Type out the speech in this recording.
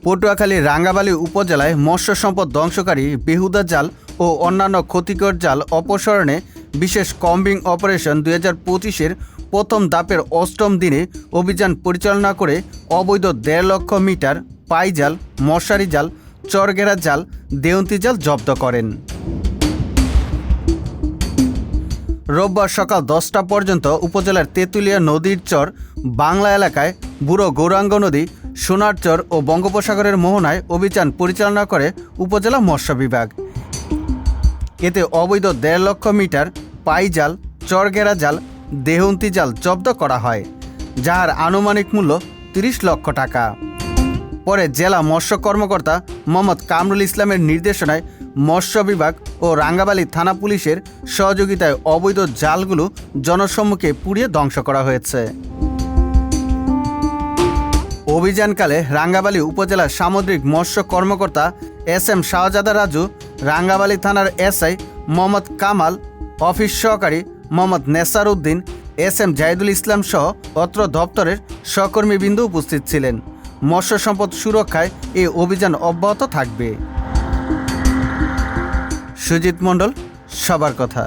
পটুয়াখালীর রাঙ্গাবালী উপজেলায় মৎস্য সম্পদ ধ্বংসকারী বেহুদা জাল ও অন্যান্য ক্ষতিকর জাল অপসারণে বিশেষ কম্বিং অপারেশন 2025-এর প্রথম ধাপের 8ম দিনে অভিযান পরিচালনা করে অবৈধ 1.5 লক্ষ মিটার পাই জাল, মশারি জাল, চরগেরা জাল, দেউন্তি জাল জব্দ করেন। রোববার সকাল 10টা পর্যন্ত উপজেলার তেঁতুলিয়া নদীর চর বাংলা এলাকায় বুড়ো গৌরাঙ্গ নদী, সোনারচর ও বঙ্গোপসাগরের মোহনায় অভিযান পরিচালনা করে উপজেলা মৎস্য বিভাগ। এতে অবৈধ 1.5 লক্ষ মিটার পাই জাল, চরগেরা জাল, দেহন্তি জাল জব্দ করা হয়, যার আনুমানিক মূল্য 30 লক্ষ টাকা। পরে জেলা মৎস্য কর্মকর্তা মোহাম্মদ কামরুল ইসলামের নির্দেশনায় মৎস্য বিভাগ ও রাঙ্গাবালী থানা পুলিশের সহযোগিতায় অবৈধ জালগুলো জনসম্মুখে পুড়িয়ে ধ্বংস করা হয়েছে। অভিযানকালে রাঙ্গাবালী উপজেলার সামুদ্রিক মৎস্য কর্মকর্তা SM শাহজাদা রাজু, রাঙ্গাবালী থানার SI মোহাম্মদ কামাল, অফিস সহকারী মোহাম্মদ নেসার উদ্দিন, SM জাহিদুল ইসলাম সহ অত্র দপ্তরের সহকর্মীবৃন্দ উপস্থিত ছিলেন। মৎস্য সম্পদ সুরক্ষায় এই অভিযান অব্যাহত থাকবে। সুজিত মণ্ডল, সবার কথা।